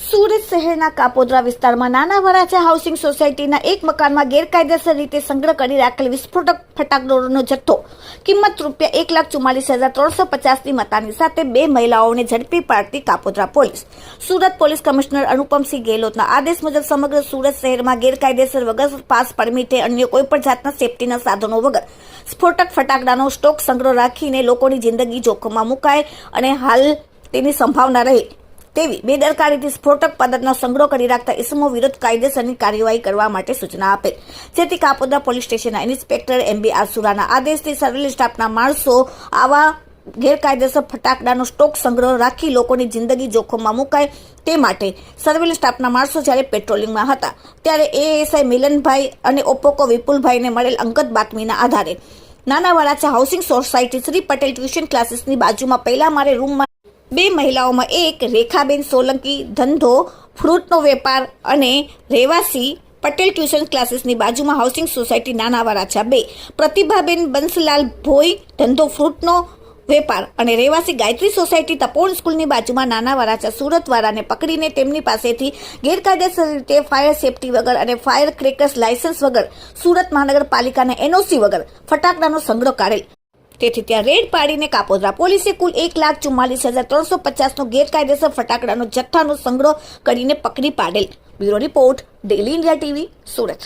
સુરત શહેરના કાપોદ્રા વિસ્તારમાં નાના વરાછા હાઉસિંગ સોસાયટીના એક મકાનમાં ગેરકાયદેસર રીતે સંગ્રહ કરી રાખેલ વિસ્ફોટક ફટાકડોનો જથ્થો કિંમત ₹1,04,350ની મતાની સાથે બે મહિલાઓને ઝડપી પાડતી Kapodra police. Surat police commissioner Anupamsinh ગેહલોતના આદેશ મુજબ સમગ્ર સુરત શહેરમાં ગેરકાયદેસર વગર પાસ પરમિટે અન્ય કોઈપણ જાતના સેફટીના સાધનો વગર સ્ફોટક ફટાકડાનો સ્ટોક સંગ્રહ રાખીને લોકોની જિંદગી જોખમમાં મુકાય અને હાલ તેની સંભાવના રહે તેવી બેદરકારીથી સ્ફોટક પદાર્થનો સંગ્રહ કરી રાખતા ઇસમો વિરુદ્ધ કાયદેસરની કાર્યવાહી કરવા માટે સૂચના આપેલ. જેથી કાપોદ્રા પોલીસ સ્ટેશનના ઇન્સ્પેક્ટર MB આસુરાના આદેશથી સર્વેલન્સ સ્ટાફના માણસો આવા ગેરકાયદેસર ફટાકડાનો સ્ટોક સંગ્રહ રાખી લોકોની જિંદગી જોખમમાં મુકાય તે માટે સર્વેલન્સ સ્ટાફના માણસો જ્યારે પેટ્રોલિંગમાં હતા ત્યારે ASI મિલનભાઈ અને ઓપોકો વિપુલભાઈને મળેલ અંગત બાતમીના આધારે Nana Varachha housing society Shri Patel tuition ક્લાસીસની બાજુમાં પહેલા મારે રૂમમાં બે મહિલાઓમાં એક રેખાબેન સોલંકી ધંધો ફ્રૂટનો વેપાર અને રહેવાસી પટેલ ટ્યુશન ક્લાસીસની બાજુમાં હાઉસિંગ સોસાયટી નાના વરાછા બે પ્રતિભાબેન બંસલાલ ભોઈ ધંધો ફ્રૂટનો વેપાર અને રહેવાસી ગાયત્રી સોસાયટી તપોવન સ્કૂલની બાજુમાં નાના વરાછા સુરતવાળાને પકડીને તેમની પાસેથી ગેરકાયદેસર રીતે ફાયર સેફટી વગર અને ફાયર ક્રેકર્સ લાયસન્સ વગર સુરત મહાનગરપાલિકાના NOC વગર ફટાકડાનો સંગ્રહ કરેલ. તેથી ત્યાં રેડ પાડીને કાપોદ્રા પોલીસે કુલ ₹1,44,350નો ગેરકાયદેસર ફટાકડાનો જથ્થાનો સંગ્રહ કરીને પકડી પાડેલ. Bureau report, daily India TV, Surat.